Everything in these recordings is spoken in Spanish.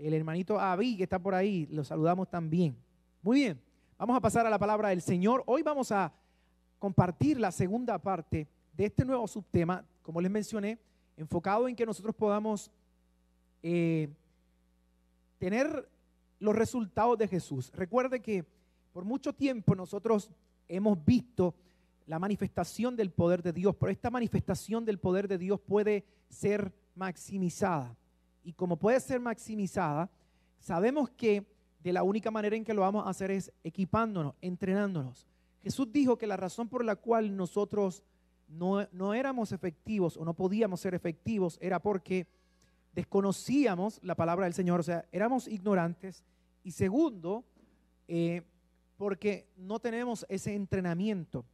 El hermanito Avi, que está por ahí, lo saludamos también. Muy bien, vamos a pasar a la palabra del Señor. Hoy vamos a compartir la segunda parte de este nuevo subtema, como les mencioné, enfocado en que nosotros podamos tener los resultados de Jesús. Recuerde que por mucho tiempo nosotros hemos visto la manifestación del poder de Dios, pero esta manifestación del poder de Dios puede ser maximizada. Y como puede ser maximizada, sabemos que de la única manera en que lo vamos a hacer es equipándonos, entrenándonos. Jesús dijo que la razón por la cual nosotros no éramos efectivos o no podíamos ser efectivos era porque desconocíamos la palabra del Señor, o sea, éramos ignorantes. Y segundo, porque no tenemos ese entrenamiento.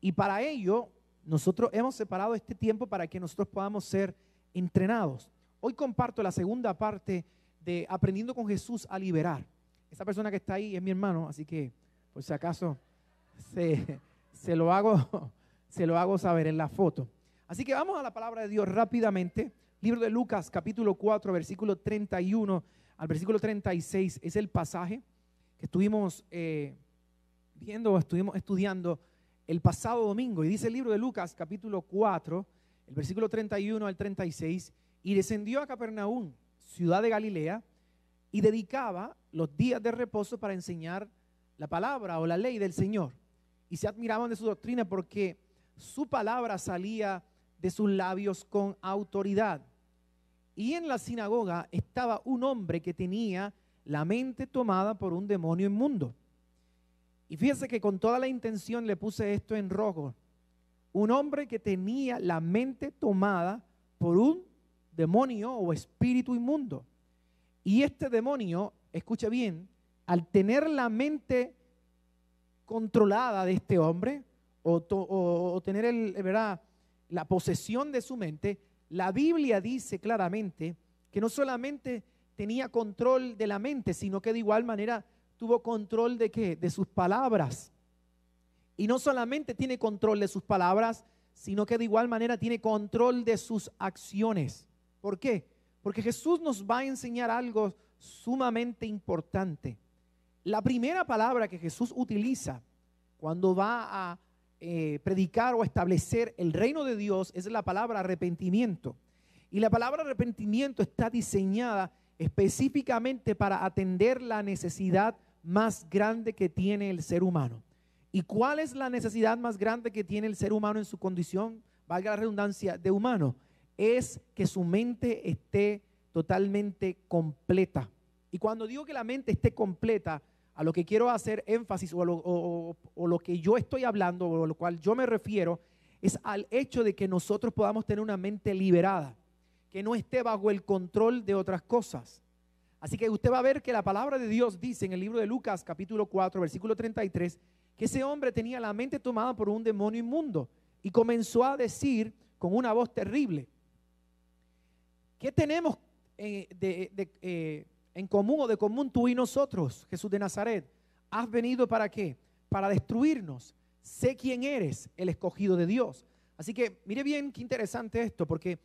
Y para ello, nosotros hemos separado este tiempo para que nosotros podamos ser entrenados. Hoy comparto la segunda parte de Aprendiendo con Jesús a Liberar. Esa persona que está ahí es mi hermano, así que por si acaso se lo hago saber en la foto. Así que vamos a la palabra de Dios rápidamente. Libro de Lucas, capítulo 4, versículo 31 al versículo 36. Es el pasaje que estuvimos estuvimos estudiando el pasado domingo. Y dice el libro de Lucas, capítulo 4, el versículo 31 al 36. Y descendió a Capernaum, ciudad de Galilea, y dedicaba los días de reposo para enseñar la palabra o la ley del Señor. Y se admiraban de su doctrina porque su palabra salía de sus labios con autoridad. Y en la sinagoga estaba un hombre que tenía la mente tomada por un demonio inmundo. Y fíjense que con toda la intención le puse esto en rojo. Un hombre que tenía la mente tomada por un demonio o espíritu inmundo. Y este demonio, escuche bien, al tener la mente controlada de este hombre o tener ¿verdad?, la posesión de su mente, la Biblia dice claramente que no solamente tenía control de la mente, sino que de igual manera tuvo control de ¿qué? De sus palabras. Y no solamente tiene control de sus palabras, sino que de igual manera tiene control de sus acciones. ¿Por qué? Porque Jesús nos va a enseñar algo sumamente importante. La primera palabra que Jesús utiliza cuando va a predicar o establecer el reino de Dios es la palabra arrepentimiento. Y la palabra arrepentimiento está diseñada específicamente para atender la necesidad más grande que tiene el ser humano. ¿Y cuál es la necesidad más grande que tiene el ser humano en su condición, valga la redundancia, de humano? Es que su mente esté totalmente completa. Y cuando digo que la mente esté completa, a lo que quiero hacer énfasis o lo que yo estoy hablando o a lo cual yo me refiero es al hecho de que nosotros podamos tener una mente liberada, que no esté bajo el control de otras cosas. Así que usted va a ver que la palabra de Dios dice en el libro de Lucas capítulo 4 versículo 33 que ese hombre tenía la mente tomada por un demonio inmundo y comenzó a decir con una voz terrible: ¿qué tenemos en común o de común tú y nosotros, Jesús de Nazaret? ¿Has venido para qué? Para destruirnos. Sé quién eres, el escogido de Dios. Así que mire bien qué interesante esto, porque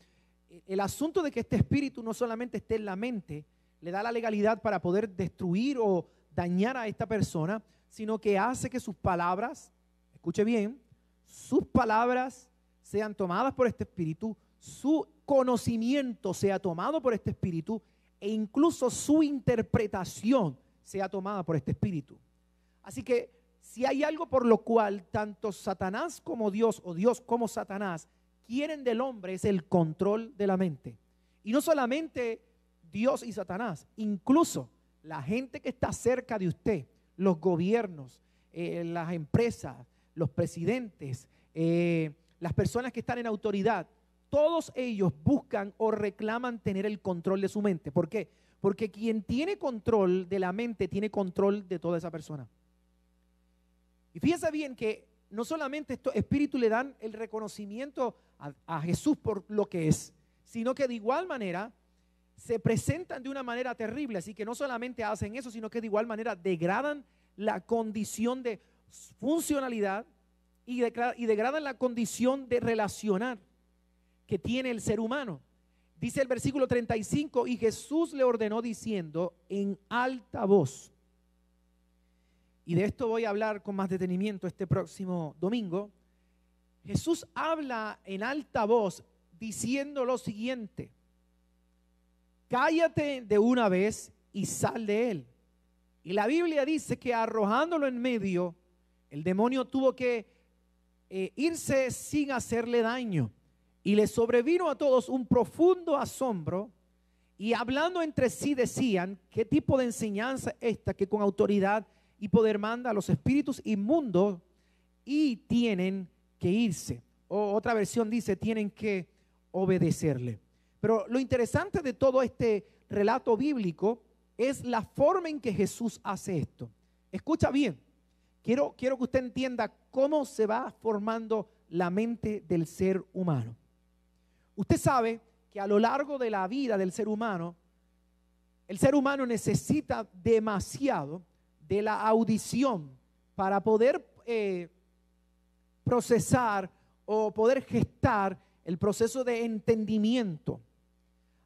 el asunto de que este espíritu no solamente esté en la mente, le da la legalidad para poder destruir o dañar a esta persona, sino que hace que sus palabras, escuche bien, sus palabras sean tomadas por este espíritu, su conocimiento sea tomado por este espíritu e incluso su interpretación sea tomada por este espíritu. Así que si hay algo por lo cual tanto Satanás como Dios o Dios como Satanás quieren del hombre es el control de la mente. Y no solamente Dios y Satanás, incluso la gente que está cerca de usted, los gobiernos, las empresas, los presidentes, las personas que están en autoridad, todos ellos buscan o reclaman tener el control de su mente. ¿Por qué? Porque quien tiene control de la mente tiene control de toda esa persona. Y fíjense bien que no solamente estos espíritus le dan el reconocimiento a Jesús por lo que es, sino que de igual manera se presentan de una manera terrible. Así que no solamente hacen eso, sino que de igual manera degradan la condición de funcionalidad y degradan la condición de relacionar que tiene el ser humano. Dice el versículo 35, y Jesús le ordenó diciendo en alta voz, y de esto voy a hablar con más detenimiento este próximo domingo. Jesús habla en alta voz diciendo lo siguiente: cállate de una vez y sal de él. Y la Biblia dice que arrojándolo en medio, el demonio tuvo que irse sin hacerle daño. Y le sobrevino a todos un profundo asombro, y hablando entre sí decían: ¿qué tipo de enseñanza esta que con autoridad y poder manda a los espíritus inmundos y tienen que irse? O otra versión dice: tienen que obedecerle. Pero lo interesante de todo este relato bíblico es la forma en que Jesús hace esto. Escucha bien, quiero que usted entienda cómo se va formando la mente del ser humano. Usted sabe que a lo largo de la vida del ser humano, el ser humano necesita demasiado de la audición para poder procesar o poder gestar el proceso de entendimiento.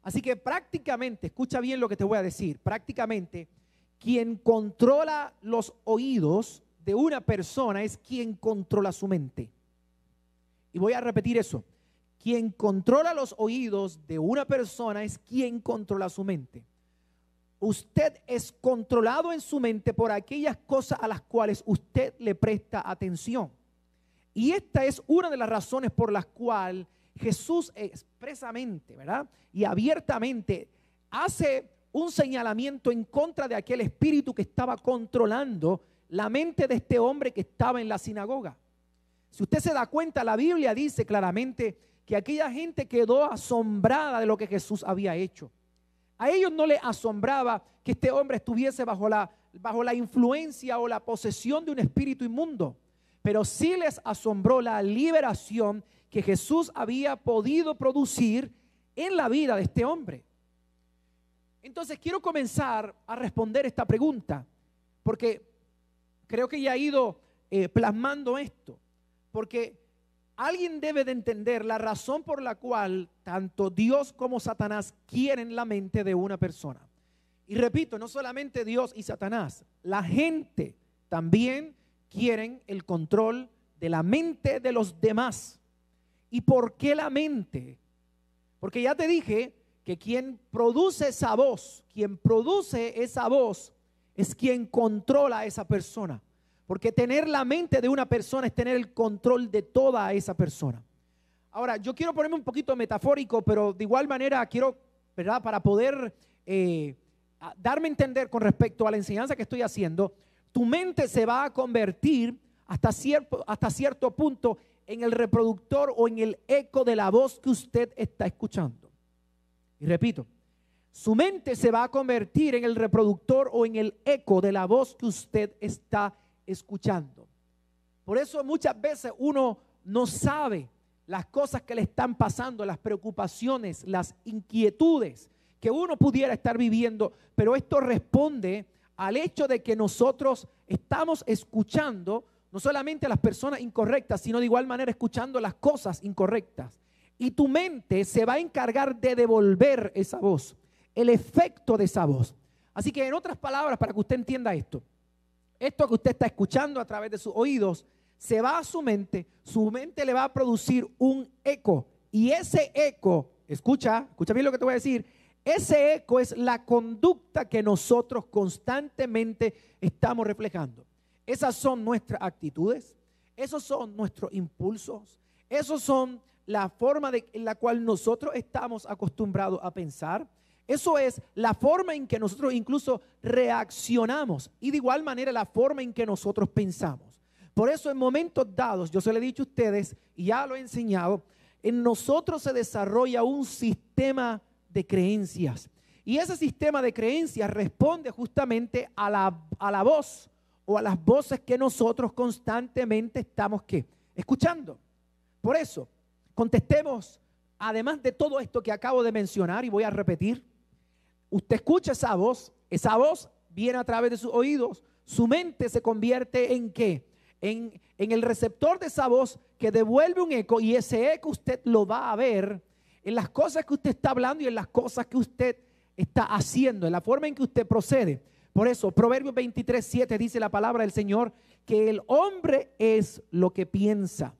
Así que prácticamente, escucha bien lo que te voy a decir, prácticamente quien controla los oídos de una persona es quien controla su mente. Y voy a repetir eso. Quien controla los oídos de una persona es quien controla su mente. Usted es controlado en su mente por aquellas cosas a las cuales usted le presta atención. Y esta es una de las razones por las cuales Jesús expresamente, ¿verdad?, y abiertamente hace un señalamiento en contra de aquel espíritu que estaba controlando la mente de este hombre que estaba en la sinagoga. Si usted se da cuenta, la Biblia dice claramente que aquella gente quedó asombrada de lo que Jesús había hecho. A ellos no les asombraba que este hombre estuviese bajo la influencia o la posesión de un espíritu inmundo, pero sí les asombró la liberación que Jesús había podido producir en la vida de este hombre. Entonces quiero comenzar a responder esta pregunta, porque creo que ya he ido plasmando esto, porque alguien debe de entender la razón por la cual tanto Dios como Satanás quieren la mente de una persona. Y repito, no solamente Dios y Satanás, la gente también quieren el control de la mente de los demás. ¿Y por qué la mente? Porque ya te dije que quien produce esa voz es quien controla a esa persona. Porque tener la mente de una persona es tener el control de toda esa persona. Ahora, yo quiero ponerme un poquito metafórico, pero de igual manera quiero, ¿verdad?, para poder darme a entender con respecto a la enseñanza que estoy haciendo. Tu mente se va a convertir hasta cierto punto en el reproductor o en el eco de la voz que usted está escuchando. Y repito, su mente se va a convertir en el reproductor o en el eco de la voz que usted está escuchando. Por eso muchas veces uno no sabe las cosas que le están pasando, las preocupaciones, las inquietudes que uno pudiera estar viviendo, pero esto responde al hecho de que nosotros estamos escuchando no solamente a las personas incorrectas, sino de igual manera escuchando las cosas incorrectas. Y tu mente se va a encargar de devolver esa voz, el efecto de esa voz. Así que en otras palabras, para que usted entienda esto que usted está escuchando a través de sus oídos, se va a su mente le va a producir un eco. Y ese eco, escucha bien lo que te voy a decir, ese eco es la conducta que nosotros constantemente estamos reflejando. Esas son nuestras actitudes, esos son nuestros impulsos, esos son la forma en la cual nosotros estamos acostumbrados a pensar. Eso es la forma en que nosotros incluso reaccionamos y de igual manera la forma en que nosotros pensamos. Por eso en momentos dados, yo se lo he dicho a ustedes y ya lo he enseñado, en nosotros se desarrolla un sistema de creencias. Y ese sistema de creencias responde justamente a la voz o a las voces que nosotros constantemente estamos escuchando. Por eso, contestemos, además de todo esto que acabo de mencionar y voy a repetir, usted escucha esa voz viene a través de sus oídos, su mente se convierte ¿en qué? En el receptor de esa voz que devuelve un eco, y ese eco usted lo va a ver en las cosas que usted está hablando y en las cosas que usted está haciendo, en la forma en que usted procede. Por eso, Proverbios 23:7 dice la palabra del Señor, que el hombre es lo que piensa.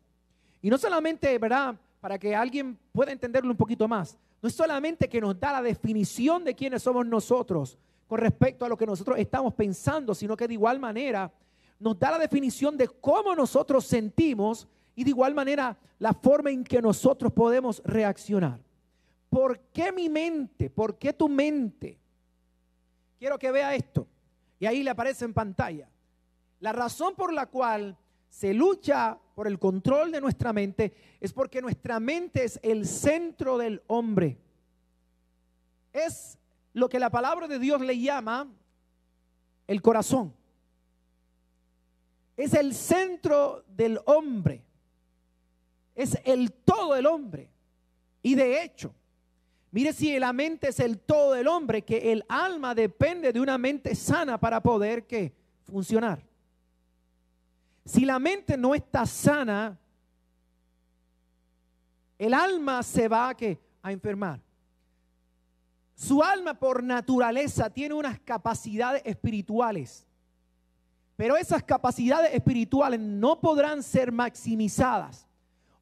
Y no solamente, ¿verdad?, para que alguien pueda entenderlo un poquito más, no es solamente que nos da la definición de quiénes somos nosotros con respecto a lo que nosotros estamos pensando, sino que de igual manera nos da la definición de cómo nosotros sentimos y de igual manera la forma en que nosotros podemos reaccionar. ¿Por qué mi mente? ¿Por qué tu mente? Quiero que vea esto. Y ahí le aparece en pantalla. La razón por la cual se lucha por el control de nuestra mente es porque nuestra mente es el centro del hombre. Es lo que la palabra de Dios le llama el corazón. Es el centro del hombre. Es el todo del hombre. Y de hecho, mire, si la mente es el todo del hombre, que el alma depende de una mente sana para poder ¿qué? Funcionar. Si la mente no está sana, el alma se va a enfermar. Su alma por naturaleza tiene unas capacidades espirituales, pero esas capacidades espirituales no podrán ser maximizadas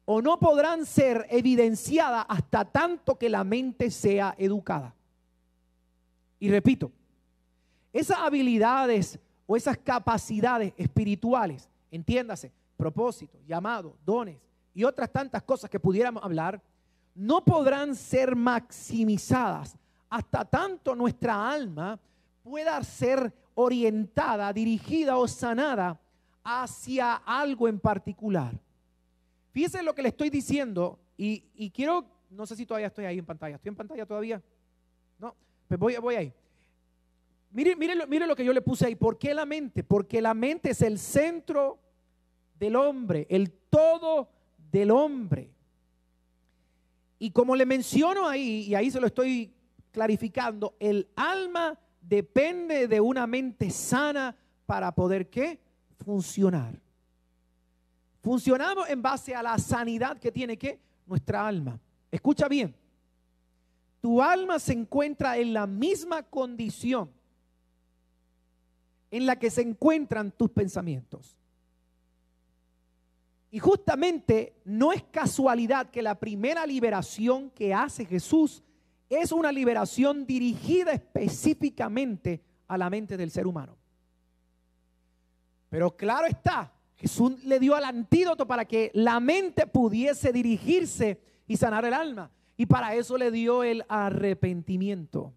o no podrán ser evidenciadas hasta tanto que la mente sea educada. Y repito, esas habilidades o esas capacidades espirituales, entiéndase, propósitos, llamados, dones y otras tantas cosas que pudiéramos hablar, no podrán ser maximizadas hasta tanto nuestra alma pueda ser orientada, dirigida o sanada hacia algo en particular. Fíjense lo que le estoy diciendo y quiero, no sé si todavía estoy ahí en pantalla. ¿Estoy en pantalla todavía? No, pues voy ahí. Mire lo que yo le puse ahí. ¿Por qué la mente? Porque la mente es el centro del hombre, el todo del hombre. Y como le menciono ahí, y ahí se lo estoy clarificando, el alma depende de una mente sana para poder ¿qué? Funcionar. Funcionamos en base a la sanidad que tiene ¿qué? Nuestra alma. Escucha bien. Tu alma se encuentra en la misma condición en la que se encuentran tus pensamientos. Y justamente no es casualidad que la primera liberación que hace Jesús es una liberación dirigida específicamente a la mente del ser humano. Pero claro está, Jesús le dio el antídoto para que la mente pudiese dirigirse y sanar el alma. Y para eso le dio el arrepentimiento.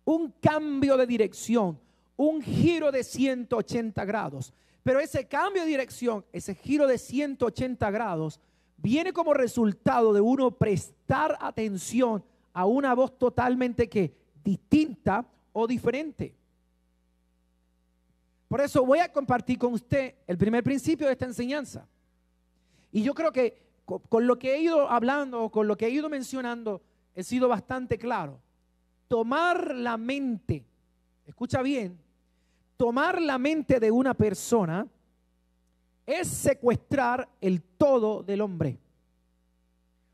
Un cambio de dirección, un giro de 180 grados. Pero ese cambio de dirección, ese giro de 180 grados, viene como resultado de uno prestar atención a una voz totalmente ¿qué? Distinta o diferente. Por eso voy a compartir con usted el primer principio de esta enseñanza. Y yo creo que con lo que he ido hablando, con lo que he ido mencionando, he sido bastante claro. Tomar la mente, escucha bien, tomar la mente de una persona es secuestrar el todo del hombre.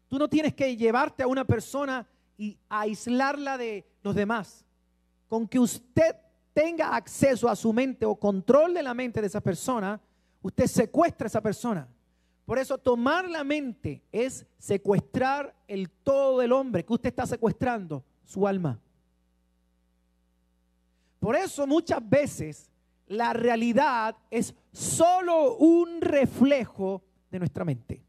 Tú no tienes que llevarte a una persona y aislarla de los demás. Con que usted tenga acceso a su mente o control de la mente de esa persona, usted secuestra a esa persona. Por eso tomar la mente es secuestrar el todo del hombre. ¿Qué usted está secuestrando? Su alma. Por eso muchas veces la realidad es solo un reflejo de nuestra mente.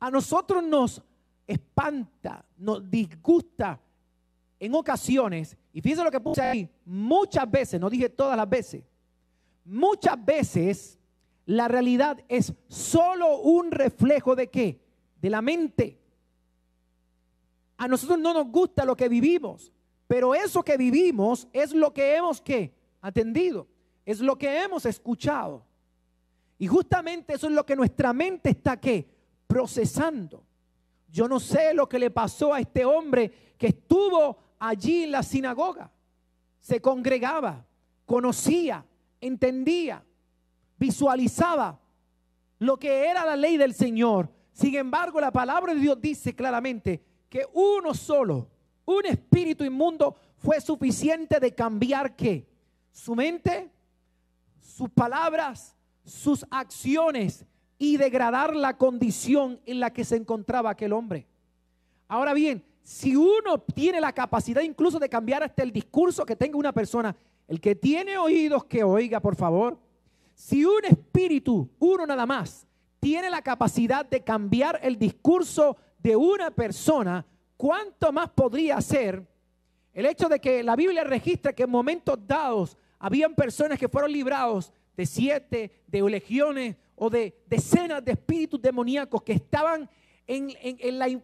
A nosotros nos espanta, nos disgusta en ocasiones, y fíjense lo que puse ahí, muchas veces, no dije todas las veces, muchas veces la realidad es solo un reflejo ¿de qué? De la mente. A nosotros no nos gusta lo que vivimos, pero eso que vivimos es lo que hemos ¿qué? Atendido, es lo que hemos escuchado. Y justamente eso es lo que nuestra mente está ¿qué? Procesando. Yo no sé lo que le pasó a este hombre que estuvo allí en la sinagoga. Se congregaba, conocía, entendía, visualizaba lo que era la ley del Señor. Sin embargo, la palabra de Dios dice claramente que uno solo, un espíritu inmundo, fue suficiente de cambiar ¿qué? Su mente, sus palabras, sus acciones y degradar la condición en la que se encontraba aquel hombre. Ahora bien, si uno tiene la capacidad incluso de cambiar hasta el discurso que tenga una persona, el que tiene oídos que oiga, por favor. Si un espíritu, uno nada más, tiene la capacidad de cambiar el discurso de una persona, ¿cuánto más podría ser el hecho de que la Biblia registra que en momentos dados habían personas que fueron librados de 7, de legiones o de decenas de espíritus demoníacos que estaban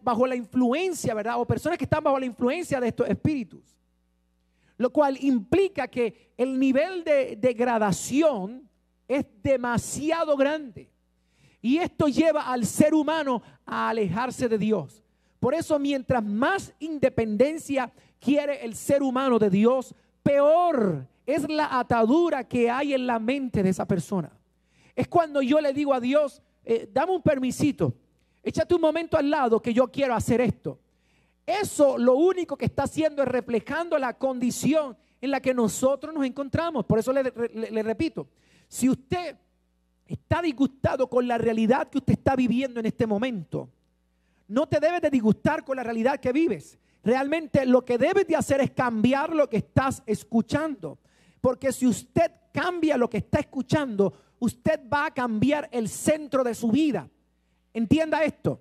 bajo la influencia, ¿verdad? O personas que están bajo la influencia de estos espíritus. Lo cual implica que el nivel de degradación es demasiado grande. Y esto lleva al ser humano a alejarse de Dios. Por eso, mientras más independencia quiere el ser humano de Dios, peor es la atadura que hay en la mente de esa persona. Es cuando yo le digo a Dios, dame un permisito, échate un momento al lado que yo quiero hacer esto. Eso lo único que está haciendo es reflejando la condición en la que nosotros nos encontramos. Por eso le repito, si usted está disgustado con la realidad que usted está viviendo en este momento, no te debes de disgustar con la realidad que vives. Realmente lo que debes de hacer es cambiar lo que estás escuchando. Porque si usted cambia lo que está escuchando, usted va a cambiar el centro de su vida. Entienda esto,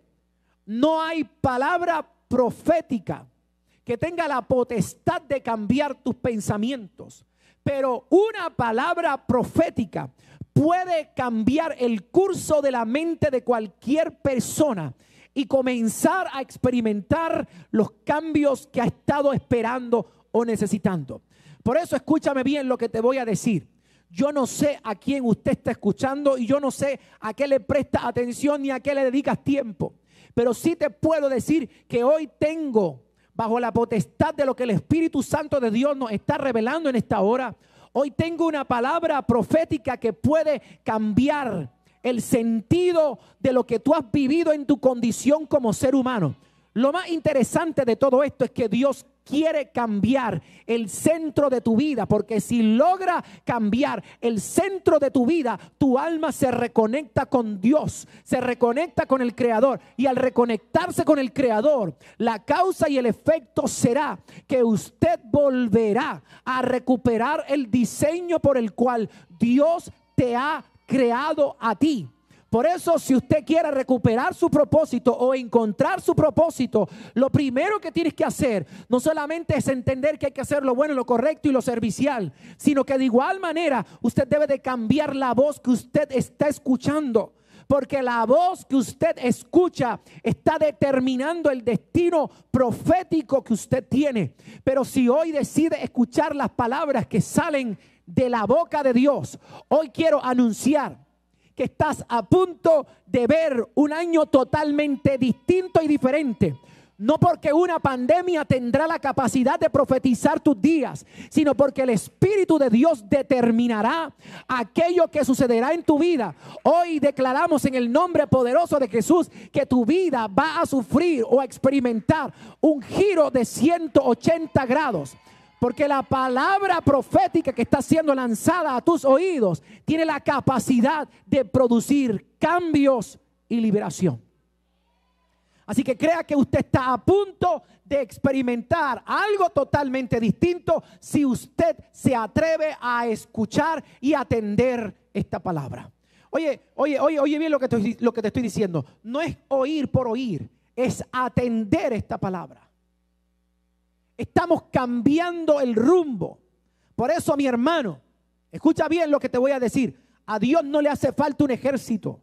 no hay palabra profética que tenga la potestad de cambiar tus pensamientos, pero una palabra profética puede cambiar el curso de la mente de cualquier persona y comenzar a experimentar los cambios que ha estado esperando o necesitando. Por eso escúchame bien lo que te voy a decir. Yo no sé a quién usted está escuchando y yo no sé a qué le presta atención ni a qué le dedicas tiempo. Pero sí te puedo decir que hoy tengo, bajo la potestad de lo que el Espíritu Santo de Dios nos está revelando en esta hora, hoy tengo una palabra profética que puede cambiar el sentido de lo que tú has vivido en tu condición como ser humano. Lo más interesante de todo esto es que Dios quiere cambiar el centro de tu vida, porque si logra cambiar el centro de tu vida, tu alma se reconecta con Dios, se reconecta con el Creador, y al reconectarse con el Creador, la causa y el efecto será que usted volverá a recuperar el diseño por el cual Dios te ha creado a ti. Por eso, si usted quiere recuperar su propósito o encontrar su propósito, lo primero que tienes que hacer no solamente es entender que hay que hacer lo bueno, lo correcto y lo servicial, sino que de igual manera usted debe de cambiar la voz que usted está escuchando. Porque la voz que usted escucha está determinando el destino profético que usted tiene. Pero si hoy decide escuchar las palabras que salen de la boca de Dios, hoy quiero anunciar que estás a punto de ver un año totalmente distinto y diferente. No porque una pandemia tendrá la capacidad de profetizar tus días, sino porque el Espíritu de Dios determinará aquello que sucederá en tu vida. Hoy declaramos en el nombre poderoso de Jesús que tu vida va a sufrir o a experimentar un giro de 180 grados. Porque la palabra profética que está siendo lanzada a tus oídos tiene la capacidad de producir cambios y liberación. Así que crea que usted está a punto de experimentar algo totalmente distinto si usted se atreve a escuchar y atender esta palabra. Oye bien lo que te estoy diciendo. No es oír por oír, es atender esta palabra. Estamos cambiando el rumbo. Por eso, mi hermano, escucha bien lo que te voy a decir. A Dios no le hace falta un ejército.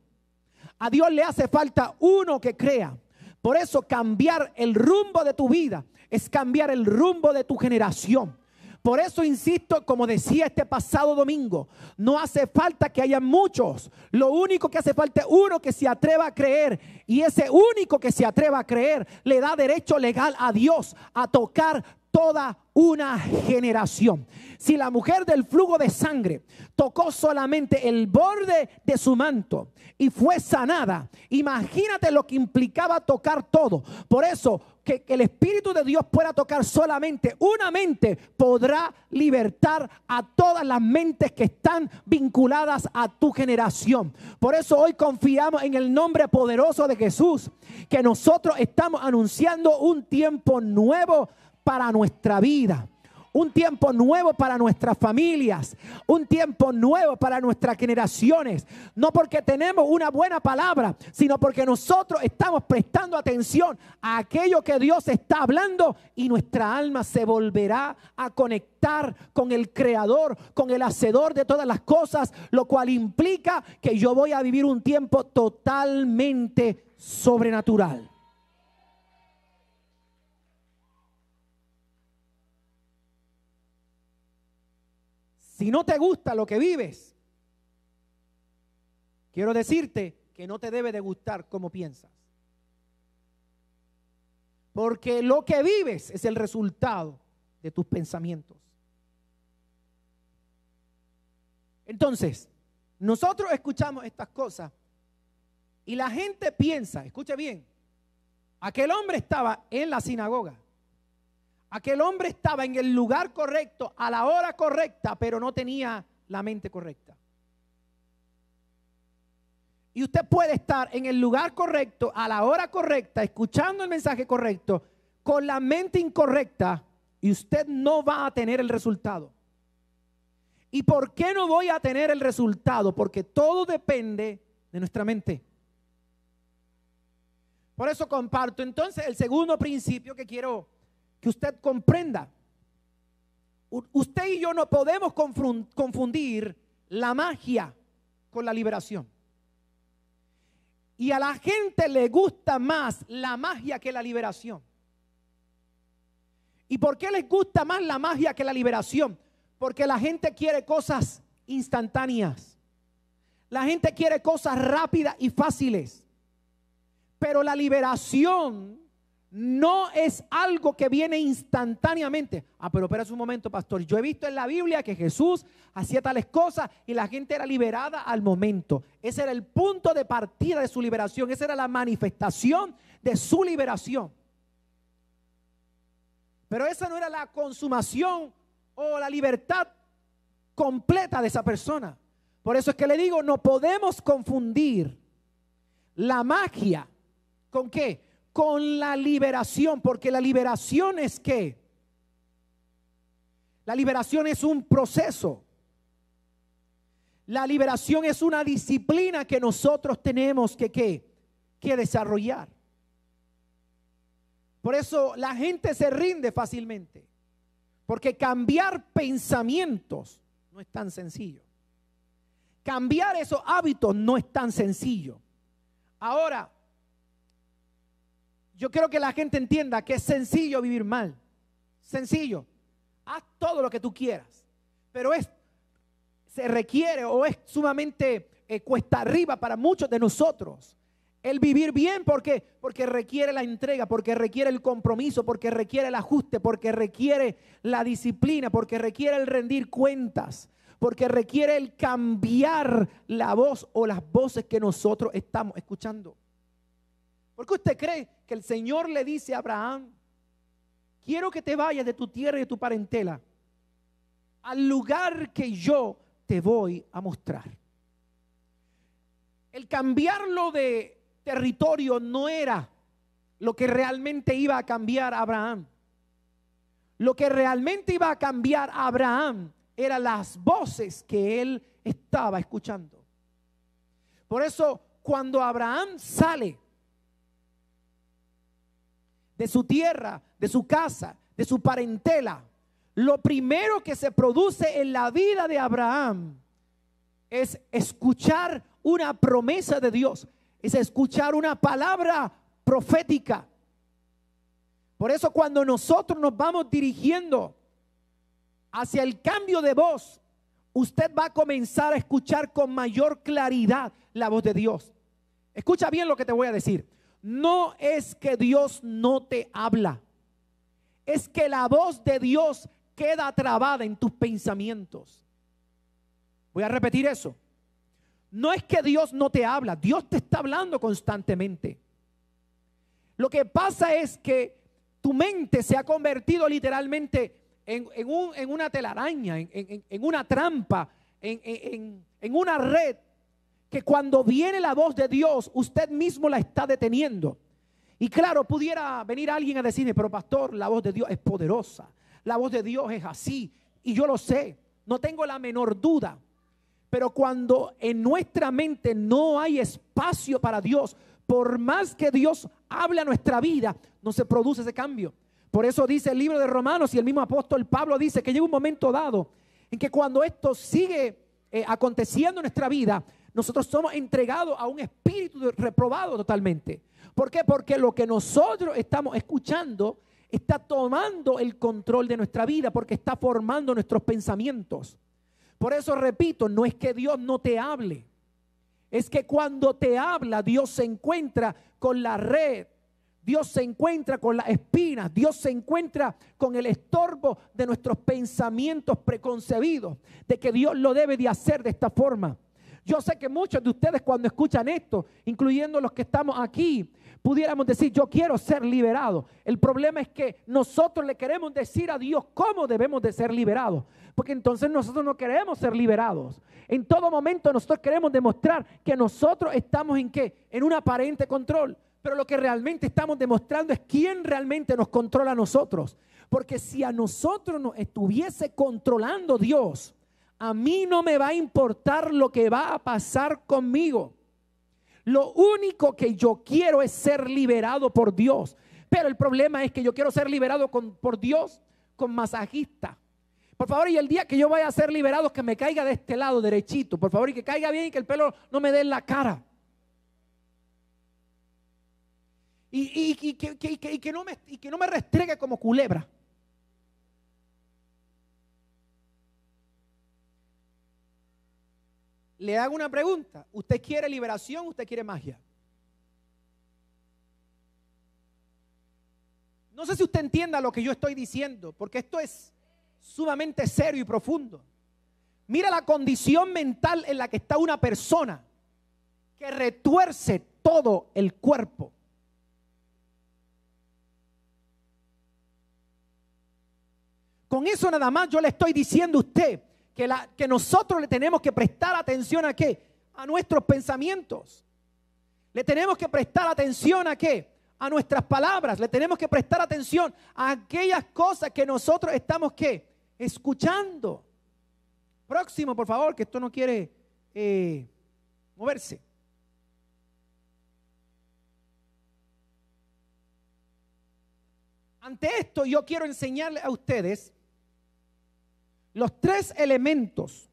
A Dios le hace falta uno que crea. Por eso cambiar el rumbo de tu vida es cambiar el rumbo de tu generación. Por eso insisto, como decía este pasado domingo, no hace falta que haya muchos. Lo único que hace falta es uno que se atreva a creer. Y ese único que se atreva a creer le da derecho legal a Dios a tocar toda una generación. Si la mujer del flujo de sangre tocó solamente el borde de su manto y fue sanada, imagínate lo que implicaba tocar todo. Por eso, que el Espíritu de Dios pueda tocar solamente una mente, podrá libertar a todas las mentes que están vinculadas a tu generación. Por eso hoy confiamos en el nombre poderoso de Jesús, que nosotros estamos anunciando un tiempo nuevo para nuestra vida, un tiempo nuevo para nuestras familias, un tiempo nuevo para nuestras generaciones. No porque tenemos una buena palabra, sino porque nosotros estamos prestando atención a aquello que Dios está hablando, y nuestra alma se volverá a conectar con el Creador, con el Hacedor de todas las cosas, lo cual implica que yo voy a vivir un tiempo totalmente sobrenatural. Si no te gusta lo que vives, quiero decirte que no te debe de gustar cómo piensas. Porque lo que vives es el resultado de tus pensamientos. Entonces, nosotros escuchamos estas cosas y la gente piensa, escuche bien, aquel hombre estaba en la sinagoga. Aquel hombre estaba en el lugar correcto, a la hora correcta, pero no tenía la mente correcta. Y usted puede estar en el lugar correcto, a la hora correcta, escuchando el mensaje correcto, con la mente incorrecta, y usted no va a tener el resultado. ¿Y por qué no voy a tener el resultado? Porque todo depende de nuestra mente. Por eso comparto entonces el segundo principio que quiero que usted comprenda. Usted y yo no podemos confundir la magia con la liberación. Y a la gente le gusta más la magia que la liberación. ¿Y por qué les gusta más la magia que la liberación? Porque la gente quiere cosas instantáneas. La gente quiere cosas rápidas y fáciles. Pero la liberación no es algo que viene instantáneamente. Pero espera un momento, pastor. Yo he visto en la Biblia que Jesús hacía tales cosas y la gente era liberada al momento. Ese era el punto de partida de su liberación. Esa era la manifestación de su liberación. Pero esa no era la consumación o la libertad completa de esa persona. Por eso es que le digo, no podemos confundir la magia ¿con qué? Con la liberación, porque la liberación es ¿qué? La liberación es un proceso. La liberación es una disciplina que nosotros tenemos que desarrollar. Por eso la gente se rinde fácilmente, porque cambiar pensamientos no es tan sencillo. Cambiar esos hábitos no es tan sencillo. Ahora, yo quiero que la gente entienda que es sencillo vivir mal. Sencillo. Haz todo lo que tú quieras. Pero se requiere o es sumamente cuesta arriba para muchos de nosotros el vivir bien. ¿Por qué? Porque requiere la entrega, porque requiere el compromiso, porque requiere el ajuste, porque requiere la disciplina, porque requiere el rendir cuentas, porque requiere el cambiar la voz o las voces que nosotros estamos escuchando. ¿Por qué usted cree que el Señor le dice a Abraham: quiero que te vayas de tu tierra y de tu parentela al lugar que yo te voy a mostrar? El cambiarlo de territorio no era lo que realmente iba a cambiar a Abraham. Lo que realmente iba a cambiar a Abraham eran las voces que él estaba escuchando. Por eso, cuando Abraham sale de su tierra, de su casa, de su parentela, lo primero que se produce en la vida de Abraham es escuchar una promesa de Dios, es escuchar una palabra profética. Por eso cuando nosotros nos vamos dirigiendo hacia el cambio de voz, usted va a comenzar a escuchar con mayor claridad la voz de Dios. Escucha bien lo que te voy a decir. No es que Dios no te habla, es que la voz de Dios queda trabada en tus pensamientos. Voy a repetir eso. No es que Dios no te habla, Dios te está hablando constantemente. Lo que pasa es que tu mente se ha convertido literalmente en una telaraña, en una trampa, en una red, que cuando viene la voz de Dios, usted mismo la está deteniendo. Y claro, pudiera venir alguien a decirme, pero pastor, la voz de Dios es poderosa, la voz de Dios es así, y yo lo sé, no tengo la menor duda. Pero cuando en nuestra mente no hay espacio para Dios, por más que Dios hable a nuestra vida, no se produce ese cambio. Por eso dice el libro de Romanos, y el mismo apóstol Pablo dice que llega un momento dado en que cuando esto sigue aconteciendo en nuestra vida, nosotros somos entregados a un espíritu reprobado totalmente. ¿Por qué? Porque lo que nosotros estamos escuchando está tomando el control de nuestra vida, porque está formando nuestros pensamientos. Por eso repito, no es que Dios no te hable, es que cuando te habla, Dios se encuentra con la red, Dios se encuentra con las espinas, Dios se encuentra con el estorbo de nuestros pensamientos preconcebidos, de que Dios lo debe de hacer de esta forma. Yo sé que muchos de ustedes cuando escuchan esto, incluyendo los que estamos aquí, pudiéramos decir, yo quiero ser liberado. El problema es que nosotros le queremos decir a Dios cómo debemos de ser liberados, porque entonces nosotros no queremos ser liberados. En todo momento nosotros queremos demostrar que nosotros estamos ¿en qué? En un aparente control. Pero lo que realmente estamos demostrando es quién realmente nos controla a nosotros. Porque si a nosotros nos estuviese controlando Dios, a mí no me va a importar lo que va a pasar conmigo. Lo único que yo quiero es ser liberado por Dios. Pero el problema es que yo quiero ser liberado por Dios con masajista. Por favor, y el día que yo vaya a ser liberado, que me caiga de este lado derechito. Por favor, y que caiga bien y que el pelo no me dé en la cara. Y que no me restregue como culebra. Le hago una pregunta. ¿Usted quiere liberación o usted quiere magia? No sé si usted entienda lo que yo estoy diciendo, porque esto es sumamente serio y profundo. Mira la condición mental en la que está una persona que retuerce todo el cuerpo. Con eso nada más yo le estoy diciendo a usted que nosotros le tenemos que prestar atención ¿a qué? A nuestros pensamientos. Le tenemos que prestar atención ¿a qué? A nuestras palabras. Le tenemos que prestar atención a aquellas cosas que nosotros estamos ¿qué? Escuchando. Próximo, por favor, que esto no quiere moverse. Ante esto yo quiero enseñarle a ustedes los 3 elementos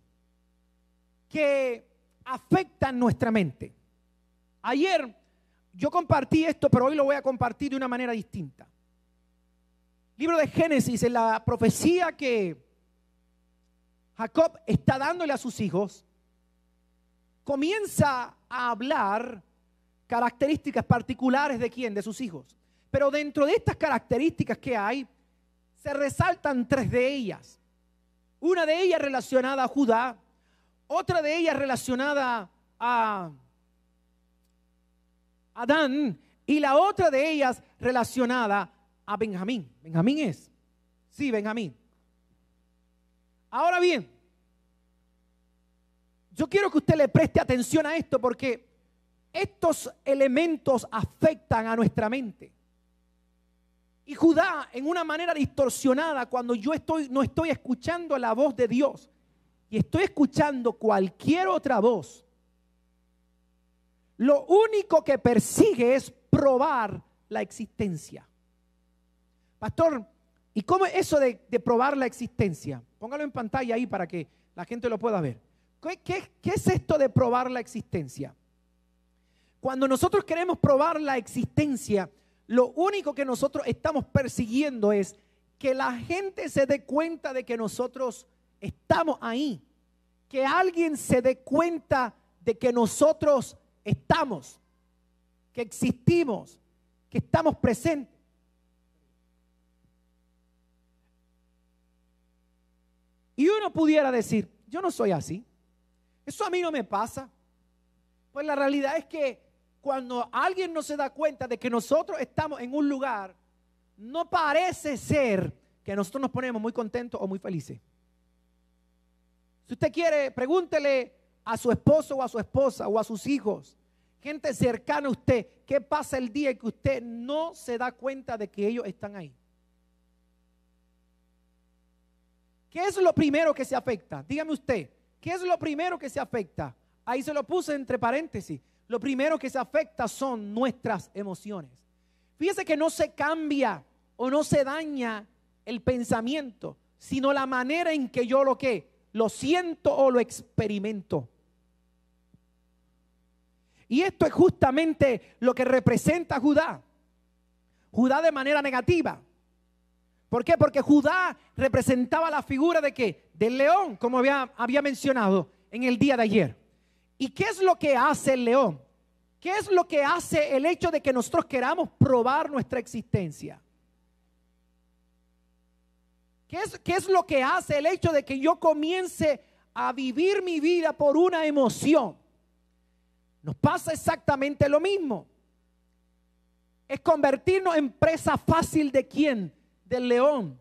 que afectan nuestra mente. Ayer yo compartí esto, pero hoy lo voy a compartir de una manera distinta. Libro de Génesis, en la profecía que Jacob está dándole a sus hijos, comienza a hablar características particulares de quién, de sus hijos. Pero dentro de estas características que hay, se resaltan 3 de ellas. Una de ellas relacionada a Judá, otra de ellas relacionada a Adán y la otra de ellas relacionada a Benjamín. ¿Benjamín es? Sí, Benjamín. Ahora bien, yo quiero que usted le preste atención a esto porque estos elementos afectan a nuestra mente. Y Judá, en una manera distorsionada, cuando yo no estoy escuchando la voz de Dios y estoy escuchando cualquier otra voz, lo único que persigue es probar la existencia. Pastor, ¿y cómo es eso de probar la existencia? Póngalo en pantalla ahí para que la gente lo pueda ver. ¿Qué es esto de probar la existencia? Cuando nosotros queremos probar la existencia, lo único que nosotros estamos persiguiendo es que la gente se dé cuenta de que nosotros estamos ahí. Que alguien se dé cuenta de que nosotros estamos, que existimos, que estamos presentes. Y uno pudiera decir, yo no soy así. Eso a mí no me pasa. Pues la realidad es que cuando alguien no se da cuenta de que nosotros estamos en un lugar, no parece ser que nosotros nos ponemos muy contentos o muy felices. Si usted quiere, pregúntele a su esposo o a su esposa o a sus hijos, gente cercana a usted, ¿qué pasa el día que usted no se da cuenta de que ellos están ahí? ¿Qué es lo primero que se afecta? Dígame usted, ¿qué es lo primero que se afecta? Ahí se lo puse entre paréntesis. Lo primero que se afecta son nuestras emociones. Fíjese que no se cambia o no se daña el pensamiento, sino la manera en que yo lo siento o lo experimento. Y esto es justamente lo que representa Judá. Judá de manera negativa. ¿Por qué? Porque Judá representaba la figura de ¿qué? Del león, como había mencionado en el día de ayer. ¿Y qué es lo que hace el león? ¿Qué es lo que hace el hecho de que nosotros queramos probar nuestra existencia? ¿Qué es lo que hace el hecho de que yo comience a vivir mi vida por una emoción? Nos pasa exactamente lo mismo. Es convertirnos en presa fácil ¿de quién? Del león.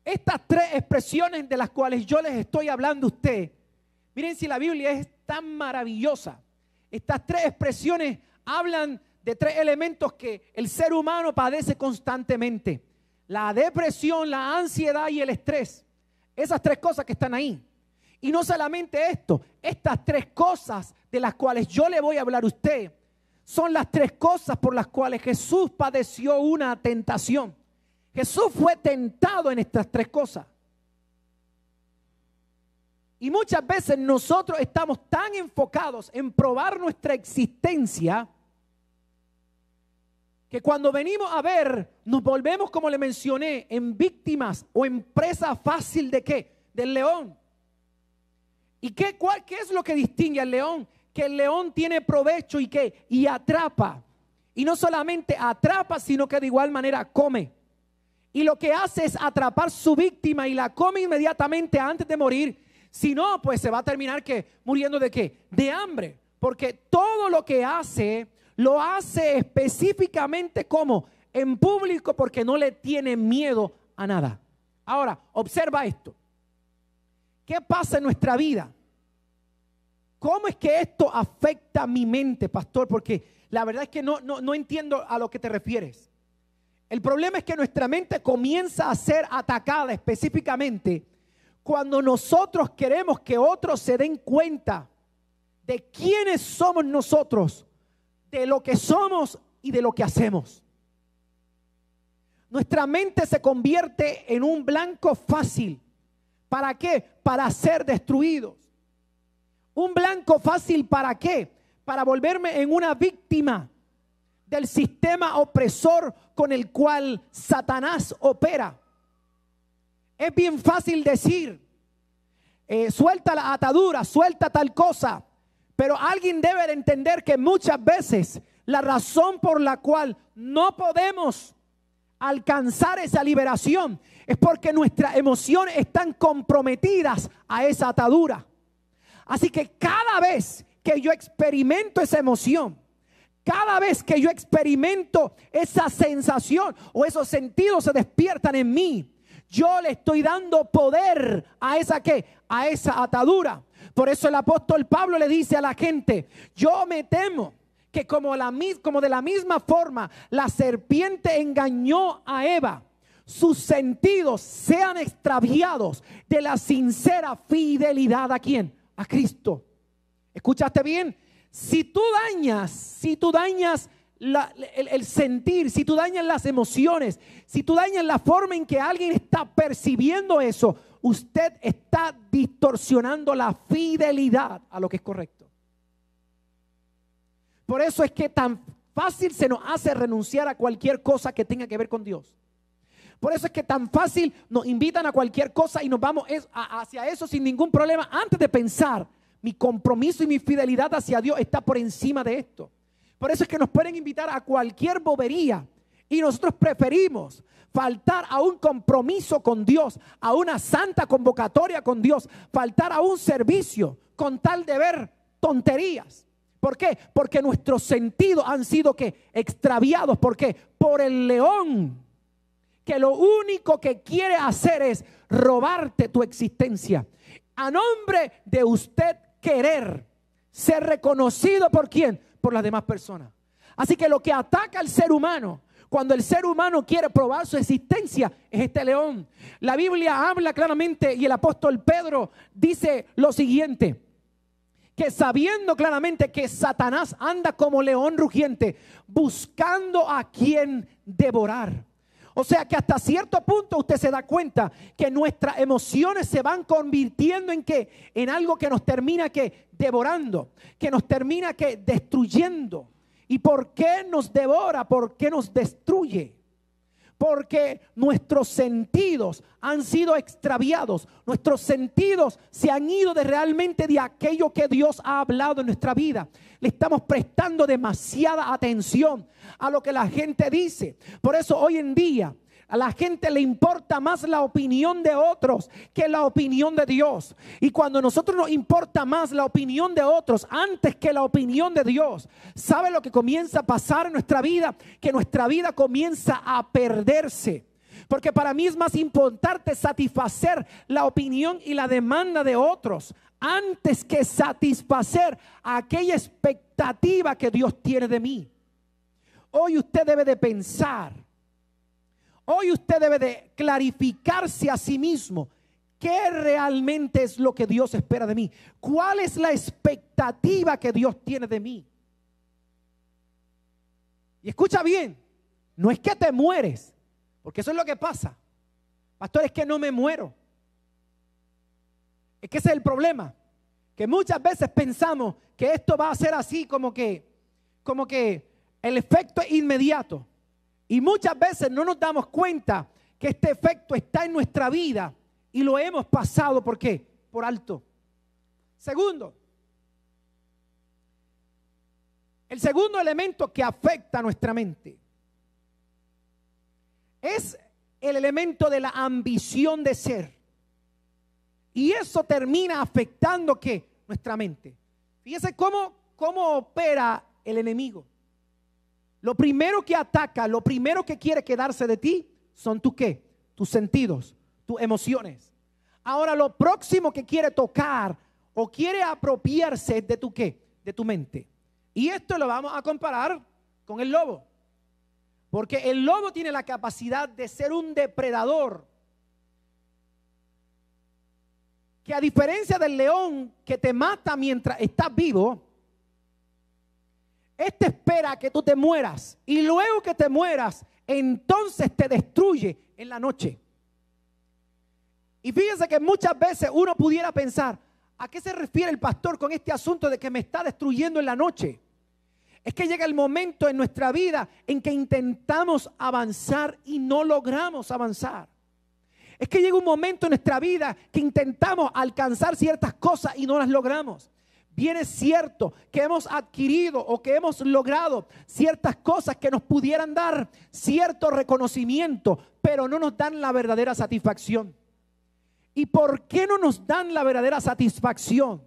Estas tres expresiones de las cuales yo les estoy hablando a usted, miren si la Biblia es tan maravillosa. Estas tres expresiones hablan de tres elementos que el ser humano padece constantemente: la depresión, la ansiedad y el estrés. Esas tres cosas que están ahí. Y no solamente esto, estas tres cosas de las cuales yo le voy a hablar a usted son las tres cosas por las cuales Jesús padeció una tentación. Jesús fue tentado en estas tres cosas. Y muchas veces nosotros estamos tan enfocados en probar nuestra existencia que cuando venimos a ver, nos volvemos, como le mencioné, en víctimas o en presa fácil ¿de qué? Del león. ¿Y qué es lo que distingue al león? Que el león tiene provecho y ¿qué? Y atrapa. Y no solamente atrapa, sino que de igual manera come. Y lo que hace es atrapar su víctima y la come inmediatamente antes de morir. Si no, pues se va a terminar ¿qué? Muriendo ¿de qué? De hambre. Porque todo lo que hace, lo hace específicamente como en público, porque no le tiene miedo a nada. Ahora, observa esto. ¿Qué pasa en nuestra vida? ¿Cómo es que esto afecta mi mente, pastor? Porque la verdad es que no entiendo a lo que te refieres. El problema es que nuestra mente comienza a ser atacada específicamente cuando nosotros queremos que otros se den cuenta de quiénes somos nosotros, de lo que somos y de lo que hacemos. Nuestra mente se convierte en un blanco fácil. ¿Para qué? Para ser destruidos. Un blanco fácil, ¿para qué? Para volverme en una víctima del sistema opresor con el cual Satanás opera. Es bien fácil decir, suelta la atadura, suelta tal cosa. Pero alguien debe de entender que muchas veces la razón por la cual no podemos alcanzar esa liberación es porque nuestras emociones están comprometidas a esa atadura. Así que cada vez que yo experimento esa emoción, cada vez que yo experimento esa sensación o esos sentidos se despiertan en mí, yo le estoy dando poder a esa ¿qué? A esa atadura. Por eso el apóstol Pablo le dice a la gente: yo me temo que como de la misma forma la serpiente engañó a Eva, sus sentidos sean extraviados de la sincera fidelidad ¿a quién? A Cristo. ¿Escuchaste bien? Si tú dañas el sentir, si tú dañas las emociones, si tú dañas la forma en que alguien está percibiendo eso, usted está distorsionando la fidelidad a lo que es correcto. Por eso es que tan fácil se nos hace renunciar a cualquier cosa que tenga que ver con Dios. Por eso es que tan fácil nos invitan a cualquier cosa y nos vamos hacia eso sin ningún problema, antes de pensar: mi compromiso y mi fidelidad hacia Dios está por encima de esto. Por eso es que nos pueden invitar a cualquier bobería Y nosotros preferimos faltar a un compromiso con Dios, a una santa convocatoria con Dios, faltar a un servicio con tal de ver tonterías. ¿Por qué? Porque nuestros sentidos han sido extraviados. ¿Por qué? Por el león, que lo único que quiere hacer es robarte tu existencia. A nombre de usted querer ser reconocido ¿por quién? Por las demás personas. Así que lo que ataca al ser humano, cuando el ser humano quiere probar su existencia, es este león. La Biblia habla claramente y el apóstol Pedro dice lo siguiente: que sabiendo claramente que Satanás anda como león rugiente, buscando a quien devorar. O sea que hasta cierto punto usted se da cuenta que nuestras emociones se van convirtiendo en algo que nos termina devorando, que nos termina destruyendo. ¿Y por qué nos devora? ¿Por qué nos destruye? Porque nuestros sentidos han sido extraviados. Nuestros sentidos se han ido realmente de aquello que Dios ha hablado en nuestra vida. Le estamos prestando demasiada atención a lo que la gente dice. Por eso hoy en día a la gente le importa más la opinión de otros que la opinión de Dios. Y cuando a nosotros nos importa más la opinión de otros antes que la opinión de Dios, ¿sabe lo que comienza a pasar en nuestra vida? Que nuestra vida comienza a perderse. Porque para mí es más importante satisfacer la opinión y la demanda de otros antes que satisfacer aquella expectativa que Dios tiene de mí. Hoy usted debe de pensar. Hoy usted debe de clarificarse a sí mismo qué realmente es lo que Dios espera de mí. ¿Cuál es la expectativa que Dios tiene de mí? Y escucha bien, no es que te mueres, porque eso es lo que pasa. Pastor, es que no me muero. Es que ese es el problema, que muchas veces pensamos que esto va a ser así como que el efecto es inmediato. Y muchas veces no nos damos cuenta que este efecto está en nuestra vida y lo hemos pasado, ¿por qué? Por alto. Segundo, el segundo elemento que afecta a nuestra mente es el elemento de la ambición de ser. Y eso termina afectando ¿qué? Nuestra mente. Fíjese cómo opera el enemigo. Lo primero que ataca, lo primero que quiere quedarse de ti son tus ¿qué? Tus sentidos, tus emociones. Ahora lo próximo que quiere tocar o quiere apropiarse es de tu ¿qué? De tu mente. Y esto lo vamos a comparar con el lobo. Porque el lobo tiene la capacidad de ser un depredador. Que a diferencia del león que te mata mientras estás vivo, este espera que tú te mueras y luego que te mueras, entonces te destruye en la noche. Y fíjense que muchas veces uno pudiera pensar, ¿a qué se refiere el pastor con este asunto de que me está destruyendo en la noche? Es que llega el momento en nuestra vida en que intentamos avanzar y no logramos avanzar. Es que llega un momento en nuestra vida que intentamos alcanzar ciertas cosas y no las logramos. Bien es cierto que hemos adquirido o que hemos logrado ciertas cosas que nos pudieran dar cierto reconocimiento, pero no nos dan la verdadera satisfacción. ¿Y por qué no nos dan la verdadera satisfacción?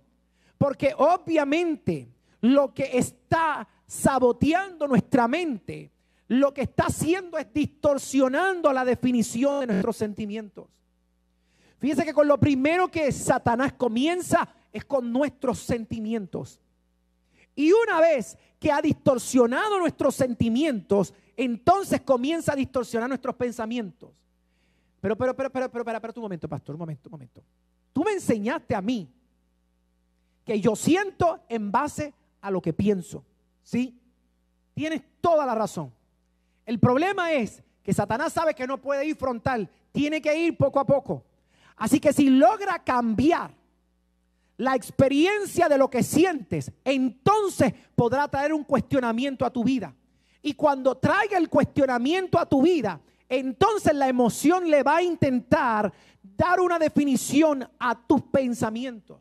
Porque obviamente lo que está saboteando nuestra mente, lo que está haciendo es distorsionando la definición de nuestros sentimientos. Fíjense que con lo primero que Satanás comienza es con nuestros sentimientos. Y una vez que ha distorsionado nuestros sentimientos, entonces comienza a distorsionar nuestros pensamientos. Pero, un momento, pastor, un momento. Tú me enseñaste a mí que yo siento en base a lo que pienso, ¿sí? Tienes toda la razón. El problema es que Satanás sabe que no puede ir frontal, tiene que ir poco a poco. Así que si logra cambiar la experiencia de lo que sientes, entonces podrá traer un cuestionamiento a tu vida. Y cuando traiga el cuestionamiento a tu vida, entonces la emoción le va a intentar dar una definición a tus pensamientos.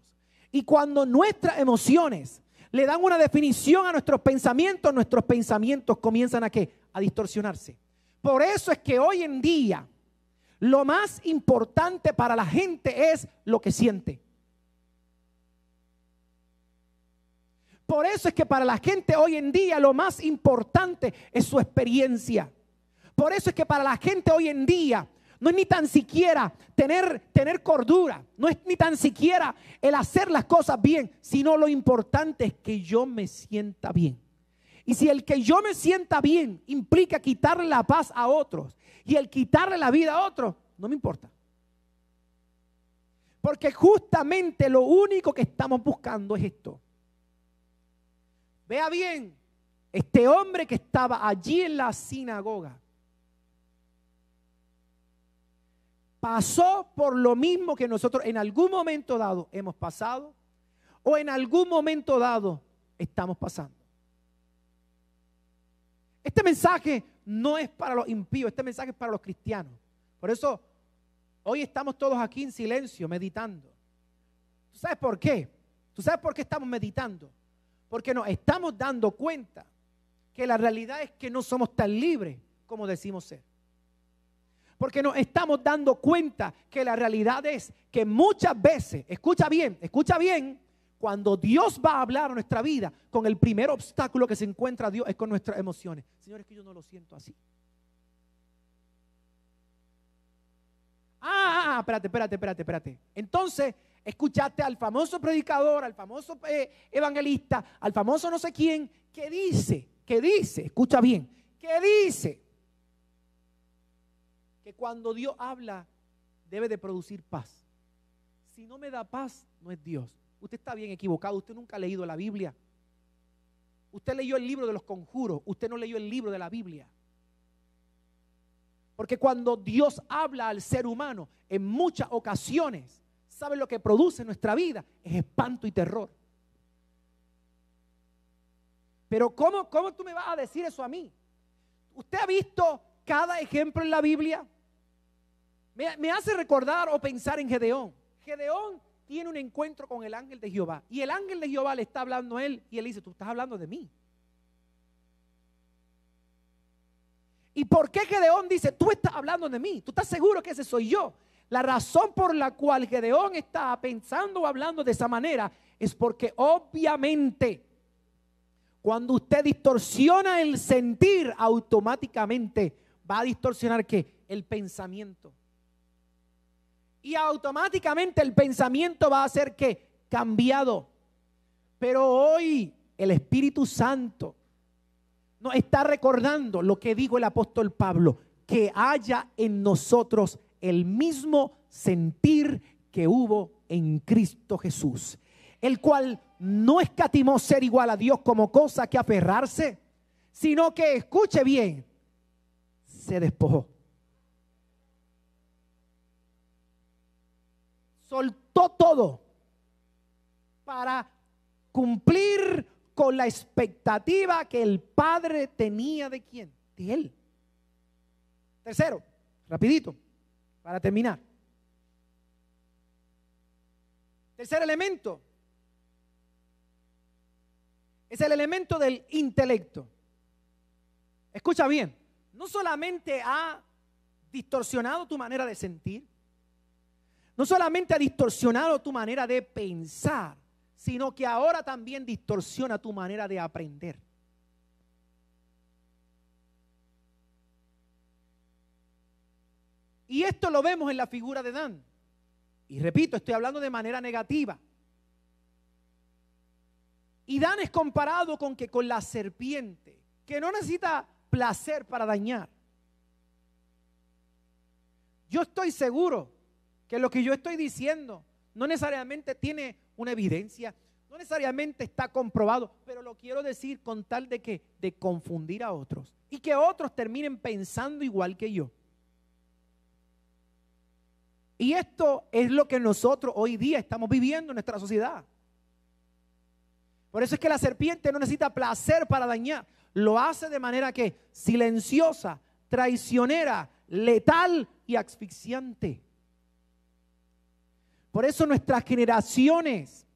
Y cuando nuestras emociones le dan una definición a nuestros pensamientos comienzan ¿a qué? A distorsionarse. Por eso es que hoy en día lo más importante para la gente es lo que siente. Por eso es que para la gente hoy en día lo más importante es su experiencia. Por eso es que para la gente hoy en día no es ni tan siquiera tener cordura, no es ni tan siquiera el hacer las cosas bien, sino lo importante es que yo me sienta bien. Y si el que yo me sienta bien implica quitarle la paz a otros y el quitarle la vida a otros, no me importa. Porque justamente lo único que estamos buscando es esto. Vea bien, este hombre que estaba allí en la sinagoga pasó por lo mismo que nosotros en algún momento dado hemos pasado o en algún momento dado estamos pasando. Este mensaje no es para los impíos, este mensaje es para los cristianos. Por eso hoy estamos todos aquí en silencio, meditando. ¿Tú sabes por qué? ¿Tú sabes por qué estamos meditando? Porque nos estamos dando cuenta que la realidad es que no somos tan libres como decimos ser. Porque nos estamos dando cuenta que la realidad es que muchas veces, escucha bien, cuando Dios va a hablar a nuestra vida, con el primer obstáculo que se encuentra Dios es con nuestras emociones. Señor, es que yo no lo siento así. Espérate. Entonces, escuchaste al famoso predicador, al famoso evangelista, al famoso no sé quién, que dice, escucha bien, que dice que cuando Dios habla debe de producir paz. Si no me da paz, no es Dios. Usted está bien equivocado, usted nunca ha leído la Biblia. Usted leyó el libro de los conjuros, usted no leyó el libro de la Biblia. Porque cuando Dios habla al ser humano, en muchas ocasiones, ¿sabe lo que produce en nuestra vida? Es espanto y terror. Pero ¿cómo tú me vas a decir eso a mí? ¿Usted ha visto cada ejemplo en la Biblia? Me hace recordar o pensar en Gedeón. Gedeón tiene un encuentro con el ángel de Jehová. Y el ángel de Jehová le está hablando a él. Y él dice, tú estás hablando de mí. ¿Y por qué Gedeón dice, tú estás hablando de mí? ¿Tú estás seguro que ese soy yo? La razón por la cual Gedeón está pensando o hablando de esa manera es porque obviamente cuando usted distorsiona el sentir, automáticamente va a distorsionar ¿qué? El pensamiento. Y automáticamente el pensamiento va a ser ¿qué? Cambiado. Pero hoy el Espíritu Santo nos está recordando lo que dijo el apóstol Pablo, que haya en nosotros el mismo sentir que hubo en Cristo Jesús, el cual no escatimó ser igual a Dios como cosa que aferrarse, sino que, escuche bien, se despojó. Soltó todo para cumplir con la expectativa que el Padre tenía de ¿quién? De él. Tercero, rapidito, para terminar. Tercer elemento es el elemento del intelecto. Escucha bien, no solamente ha distorsionado tu manera de sentir, no solamente ha distorsionado tu manera de pensar, sino que ahora también distorsiona tu manera de aprender. Y esto lo vemos en la figura de Dan. Y repito, estoy hablando de manera negativa. Y Dan es comparado con la serpiente, que no necesita placer para dañar. Yo estoy seguro que lo que yo estoy diciendo no necesariamente tiene una evidencia, no necesariamente está comprobado, pero lo quiero decir con tal de que de confundir a otros y que otros terminen pensando igual que yo. Y esto es lo que nosotros hoy día estamos viviendo en nuestra sociedad. Por eso es que la serpiente no necesita placer para dañar, lo hace de manera que silenciosa, traicionera, letal y asfixiante. Por eso nuestras generaciones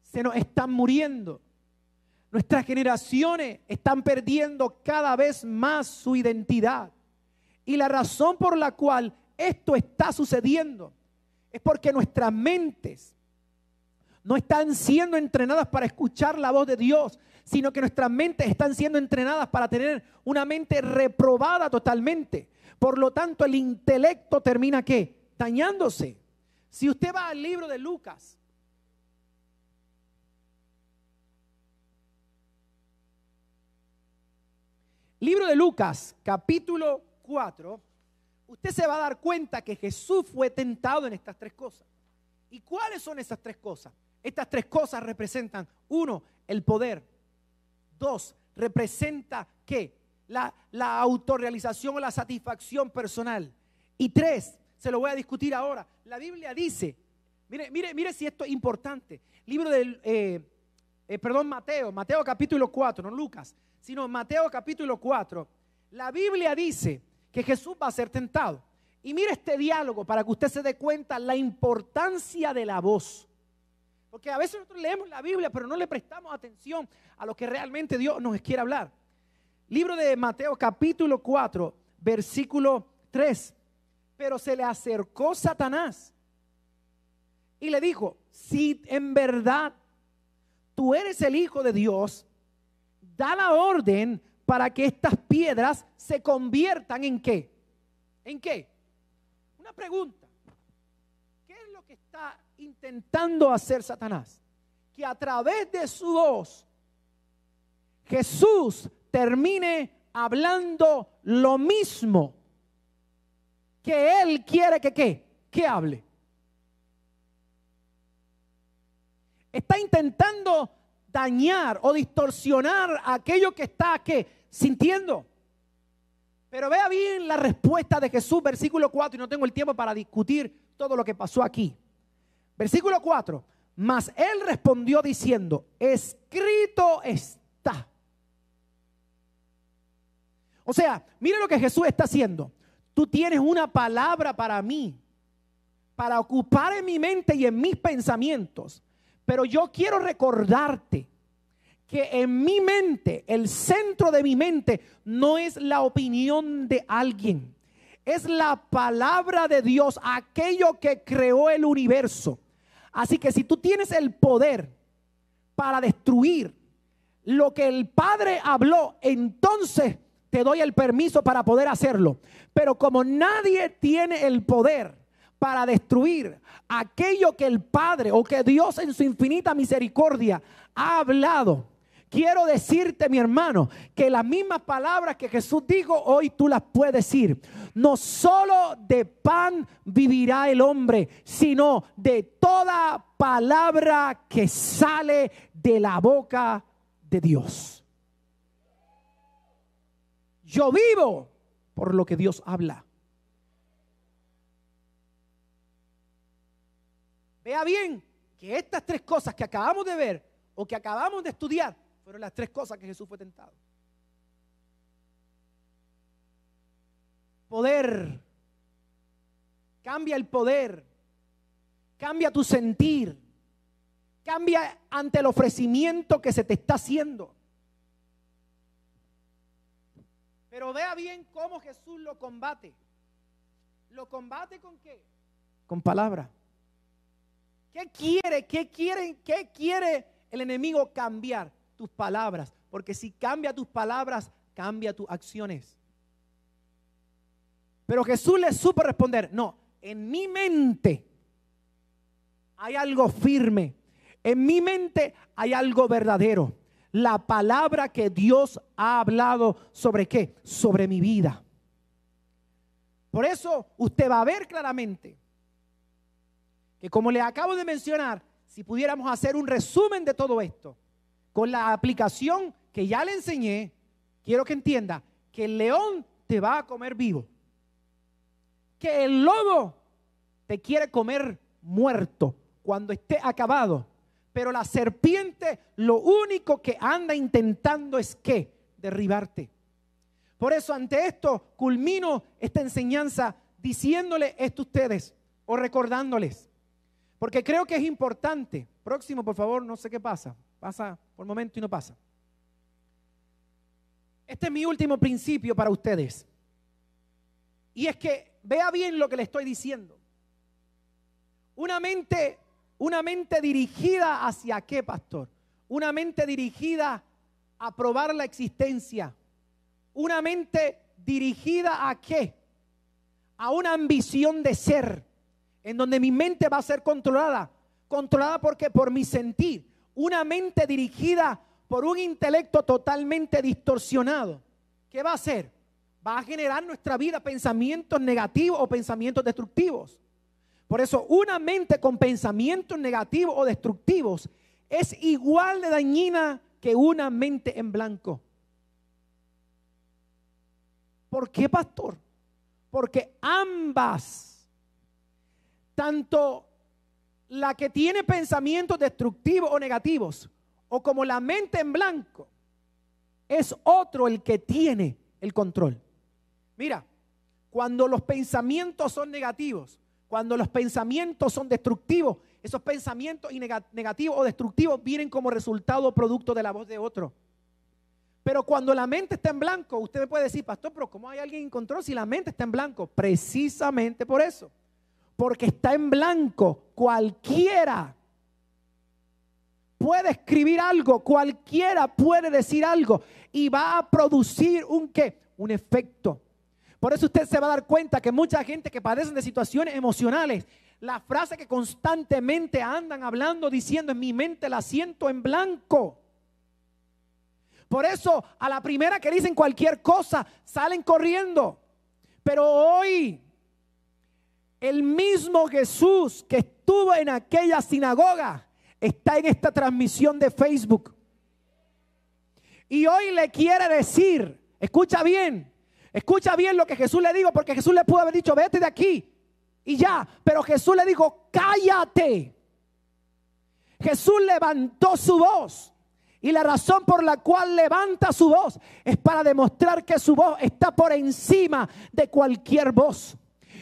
se nos están muriendo. Nuestras generaciones están perdiendo cada vez más su identidad. Y la razón por la cual esto está sucediendo es porque nuestras mentes no están siendo entrenadas para escuchar la voz de Dios, sino que nuestras mentes están siendo entrenadas para tener una mente reprobada totalmente. Por lo tanto, el intelecto termina ¿qué? Dañándose. Si usted va al libro de Lucas, libro de Lucas, capítulo 4, usted se va a dar cuenta que Jesús fue tentado en estas tres cosas. ¿Y cuáles son esas tres cosas? Estas tres cosas representan, 1, el poder. 2, representa ¿qué? La autorrealización o la satisfacción personal. Y 3, se lo voy a discutir ahora. La Biblia dice, mire si esto es importante. Libro del, Mateo capítulo 4, no Lucas, sino Mateo capítulo 4. La Biblia dice que Jesús va a ser tentado. Y mire este diálogo para que usted se dé cuenta la importancia de la voz. Porque a veces nosotros leemos la Biblia, pero no le prestamos atención a lo que realmente Dios nos quiere hablar. Libro de Mateo capítulo 4, versículo 3. Pero se le acercó Satanás y le dijo, si en verdad tú eres el Hijo de Dios, da la orden para que estas piedras se conviertan ¿en qué? ¿En qué? Una pregunta. ¿Qué es lo que está intentando hacer Satanás? Que a través de su voz Jesús termine hablando lo mismo que él quiere que hable. Está intentando dañar o distorsionar aquello que está sintiendo. Pero vea bien la respuesta de Jesús, versículo 4, y no tengo el tiempo para discutir todo lo que pasó aquí. Versículo 4, mas él respondió diciendo, escrito está. O sea, mire lo que Jesús está haciendo. Tú tienes una palabra para mí, para ocupar en mi mente y en mis pensamientos. Pero yo quiero recordarte que en mi mente, el centro de mi mente, no es la opinión de alguien. Es la palabra de Dios, aquello que creó el universo. Así que si tú tienes el poder para destruir lo que el Padre habló, entonces te doy el permiso para poder hacerlo. Pero como nadie tiene el poder para destruir aquello que el Padre o que Dios en su infinita misericordia ha hablado, quiero decirte, mi hermano, que las mismas palabras que Jesús dijo, hoy tú las puedes decir. No solo de pan vivirá el hombre, sino de toda palabra que sale de la boca de Dios. Yo vivo por lo que Dios habla. Vea bien que estas tres cosas que acabamos de ver o que acabamos de estudiar fueron las tres cosas que Jesús fue tentado. Poder. Cambia el poder. Cambia tu sentir. Cambia ante el ofrecimiento que se te está haciendo. Pero vea bien cómo Jesús lo combate. ¿Lo combate con qué? Con palabra. ¿Qué quiere el enemigo? Cambiar tus palabras. Porque si cambia tus palabras, cambia tus acciones. Pero Jesús le supo responder, no, en mi mente hay algo firme. En mi mente hay algo verdadero. La palabra que Dios ha hablado sobre ¿qué? Sobre mi vida. Por eso usted va a ver claramente que, como le acabo de mencionar, si pudiéramos hacer un resumen de todo esto, con la aplicación que ya le enseñé, quiero que entienda que el león te va a comer vivo, que el lobo te quiere comer muerto cuando esté acabado, pero la serpiente lo único que anda intentando es ¿qué? Derribarte. Por eso ante esto culmino esta enseñanza diciéndole esto a ustedes o recordándoles, porque creo que es importante. Próximo, por favor, no sé qué pasa. Pasa por momento y no pasa. Este es mi último principio para ustedes. Y es que vea bien lo que le estoy diciendo. Una mente dirigida ¿hacia qué, pastor? Una mente dirigida a probar la existencia. Una mente dirigida ¿a qué? A una ambición de ser, en donde mi mente va a ser controlada. Controlada porque por mi sentir. Una mente dirigida por un intelecto totalmente distorsionado. ¿Qué va a hacer? Va a generar en nuestra vida pensamientos negativos o pensamientos destructivos. Por eso una mente con pensamientos negativos o destructivos es igual de dañina que una mente en blanco. ¿Por qué, pastor? Porque ambas, tanto la que tiene pensamientos destructivos o negativos, o como la mente en blanco, es otro el que tiene el control. Mira, cuando los pensamientos son negativos, cuando los pensamientos son destructivos, esos pensamientos negativos o destructivos vienen como resultado o producto de la voz de otro. Pero cuando la mente está en blanco, usted me puede decir, pastor, pero ¿cómo hay alguien en control si la mente está en blanco? Precisamente por eso. Porque está en blanco, cualquiera puede escribir algo, cualquiera puede decir algo y va a producir un ¿qué? Un efecto. Por eso usted se va a dar cuenta que mucha gente que padece de situaciones emocionales, la frase que constantemente andan hablando, diciendo en mi mente la siento en blanco. Por eso a la primera que dicen cualquier cosa salen corriendo. Pero hoy el mismo Jesús que estuvo en aquella sinagoga está en esta transmisión de Facebook. Y hoy le quiere decir, escucha bien lo que Jesús le dijo, porque Jesús le pudo haber dicho, vete de aquí y ya, pero Jesús le dijo, cállate. Jesús levantó su voz. Y la razón por la cual levanta su voz es para demostrar que su voz está por encima de cualquier voz.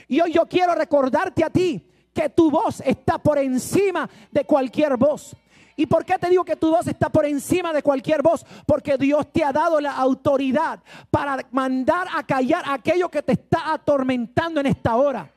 Y hoy yo quiero recordarte a ti que tu voz está por encima de cualquier voz. ¿Y por qué te digo que tu voz está por encima de cualquier voz? Porque Dios te ha dado la autoridad para mandar a callar aquello que te está atormentando en esta hora.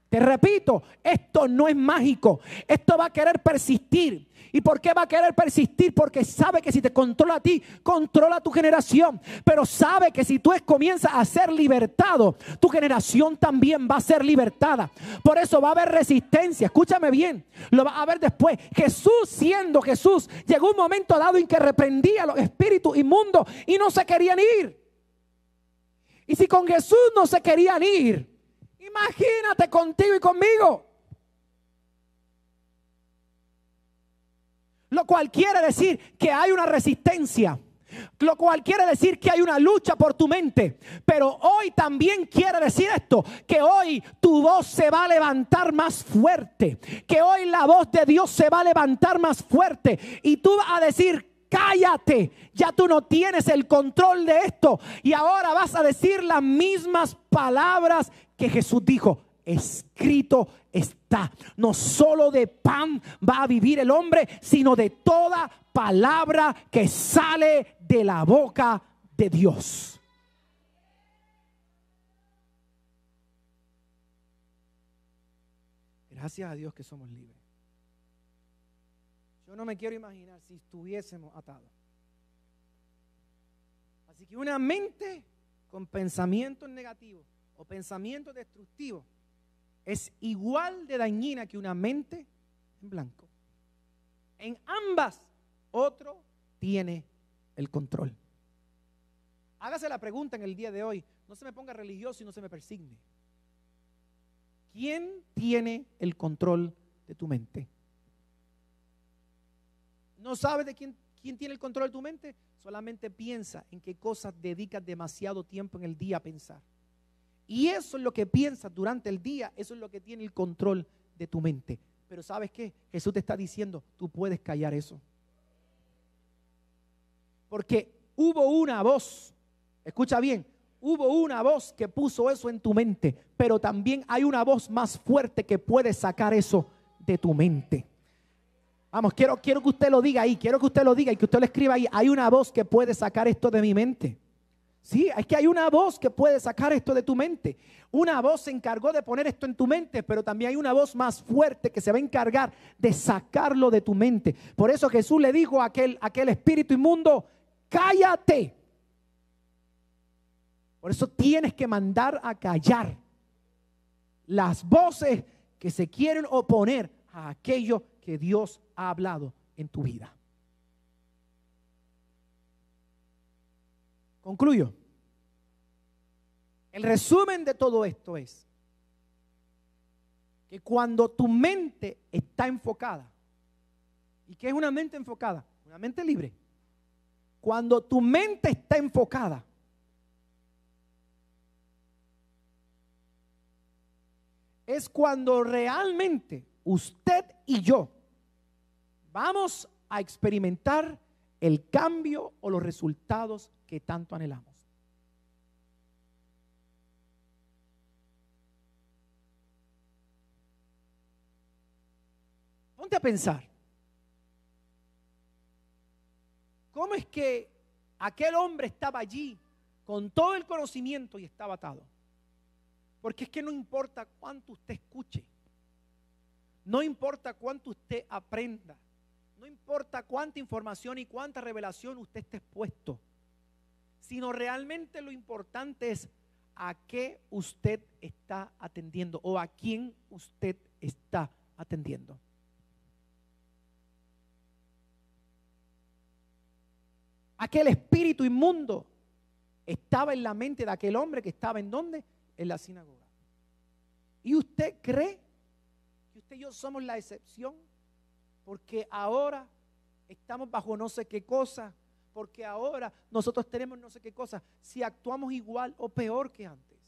Te repito, esto no es mágico. Esto va a querer persistir. ¿Y por qué va a querer persistir? Porque sabe que si te controla a ti, controla a tu generación. Pero sabe que si tú comienzas a ser libertado, tu generación también va a ser libertada. Por eso va a haber resistencia. Escúchame bien, lo va a ver después. Jesús, siendo Jesús, llegó un momento dado en que reprendía a los espíritus inmundos y no se querían ir. Y si con Jesús no se querían ir, imagínate contigo y conmigo. Lo cual quiere decir que hay una resistencia. Lo cual quiere decir que hay una lucha por tu mente. Pero hoy también quiere decir esto, que hoy tu voz se va a levantar más fuerte. Que hoy la voz de Dios se va a levantar más fuerte. Y tú vas a decir, cállate, ya tú no tienes el control de esto. Y ahora vas a decir las mismas palabras que Jesús dijo. Escrito está, no solo de pan va a vivir el hombre, sino de toda palabra que sale de la boca de Dios. Gracias a Dios que somos libres. Yo no me quiero imaginar si estuviésemos atados. Así que una mente con pensamientos negativos o pensamientos destructivos es igual de dañina que una mente en blanco. En ambas, otro tiene el control. Hágase la pregunta en el día de hoy. No se me ponga religioso y no se me persigne. ¿Quién tiene el control de tu mente? ¿No sabes de quién tiene el control de tu mente? Solamente piensa en qué cosas dedicas demasiado tiempo en el día a pensar. Y eso es lo que piensas durante el día, eso es lo que tiene el control de tu mente. Pero ¿sabes qué? Jesús te está diciendo, tú puedes callar eso. Porque hubo una voz, escucha bien, hubo una voz que puso eso en tu mente, pero también hay una voz más fuerte que puede sacar eso de tu mente. Vamos, quiero que usted lo diga ahí, quiero que usted lo diga y que usted lo escriba ahí. Hay una voz que puede sacar esto de mi mente. Sí, es que hay una voz que puede sacar esto de tu mente. Una voz se encargó de poner esto en tu mente, pero también hay una voz más fuerte que se va a encargar de sacarlo de tu mente. Por eso Jesús le dijo a aquel espíritu inmundo, cállate. Por eso tienes que mandar a callar las voces que se quieren oponer a aquello que Dios ha hablado en tu vida. Concluyo. El resumen de todo esto es que cuando tu mente está enfocada, ¿y qué es una mente enfocada? Una mente libre. Cuando tu mente está enfocada, es cuando realmente usted y yo vamos a experimentar el cambio o los resultados que tanto anhelamos. Ponte a pensar, ¿cómo es que aquel hombre estaba allí con todo el conocimiento y estaba atado? Porque es que no importa cuánto usted escuche, no importa cuánto usted aprenda, no importa cuánta información y cuánta revelación usted esté expuesto, sino realmente lo importante es a qué usted está atendiendo o a quién usted está atendiendo. Aquel espíritu inmundo estaba en la mente de aquel hombre que estaba ¿en dónde? En la sinagoga. ¿Y usted cree que usted y yo somos la excepción? Porque ahora estamos bajo no sé qué cosa, porque ahora nosotros tenemos no sé qué cosa, si actuamos igual o peor que antes.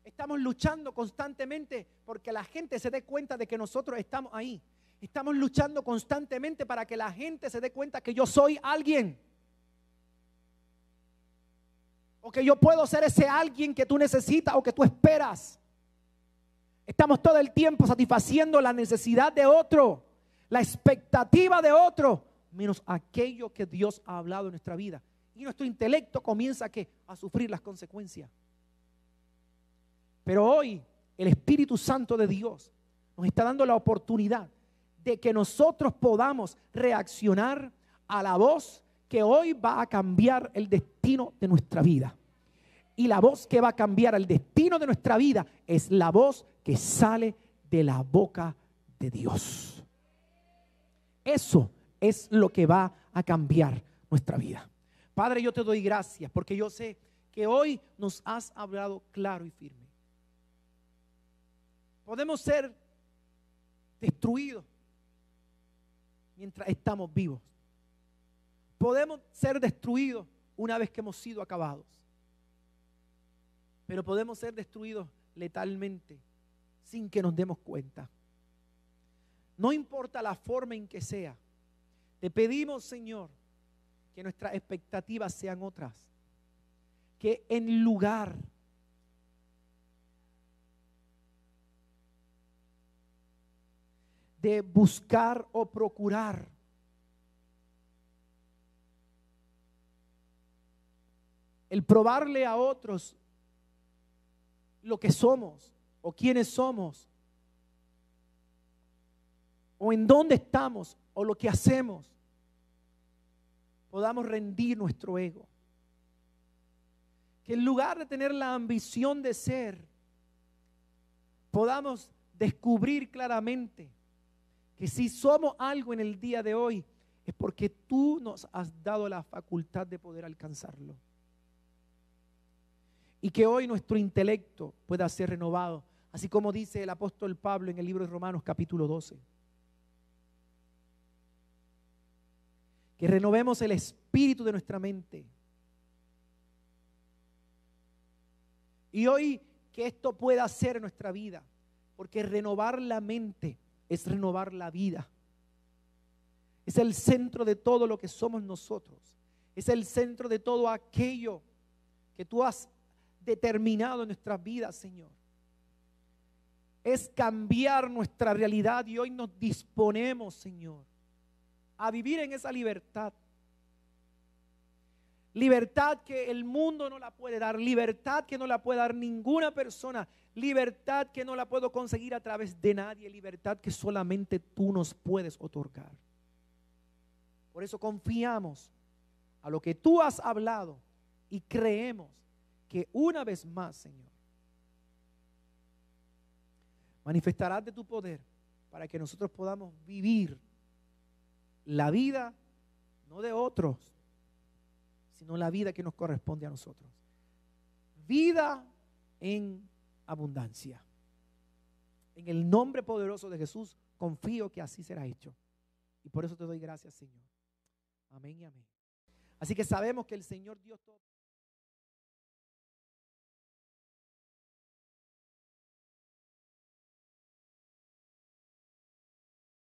Estamos luchando constantemente porque la gente se dé cuenta de que nosotros estamos ahí. Estamos luchando constantemente para que la gente se dé cuenta que yo soy alguien. O que yo puedo ser ese alguien que tú necesitas o que tú esperas. Estamos todo el tiempo satisfaciendo la necesidad de otro, la expectativa de otro, menos aquello que Dios ha hablado en nuestra vida. Y nuestro intelecto comienza a sufrir las consecuencias. Pero hoy el Espíritu Santo de Dios nos está dando la oportunidad de que nosotros podamos reaccionar a la voz que hoy va a cambiar el destino de nuestra vida. Y la voz que va a cambiar el destino de nuestra vida es la voz que sale de la boca de Dios. Eso es lo que va a cambiar nuestra vida. Padre, yo te doy gracias porque yo sé que hoy nos has hablado claro y firme. Podemos ser destruidos mientras estamos vivos. Podemos ser destruidos una vez que hemos sido acabados. Pero podemos ser destruidos letalmente sin que nos demos cuenta. No importa la forma en que sea. Te pedimos, Señor, que nuestras expectativas sean otras. Que en lugar de buscar o procurar el probarle a otros lo que somos o quiénes somos o en dónde estamos o lo que hacemos, podamos rendir nuestro ego. Que en lugar de tener la ambición de ser, podamos descubrir claramente que si somos algo en el día de hoy es porque tú nos has dado la facultad de poder alcanzarlo. Y que hoy nuestro intelecto pueda ser renovado, así como dice el apóstol Pablo en el libro de Romanos capítulo 12. Que renovemos el espíritu de nuestra mente. Y hoy que esto pueda ser en nuestra vida, porque renovar la mente es renovar la vida. Es el centro de todo lo que somos nosotros. Es el centro de todo aquello que tú has determinado en nuestras vidas, Señor. Es cambiar nuestra realidad y hoy nos disponemos, Señor, a vivir en esa libertad, libertad que el mundo no la puede dar, libertad que no la puede dar ninguna persona, libertad que no la puedo conseguir a través de nadie, libertad que solamente tú nos puedes otorgar. Por eso confiamos a lo que tú has hablado y creemos que una vez más, Señor, manifestarás de tu poder para que nosotros podamos vivir la vida no de otros, sino la vida que nos corresponde a nosotros. Vida en abundancia. En el nombre poderoso de Jesús, confío que así será hecho. Y por eso te doy gracias, Señor. Amén y amén. Así que sabemos que el Señor Dios todo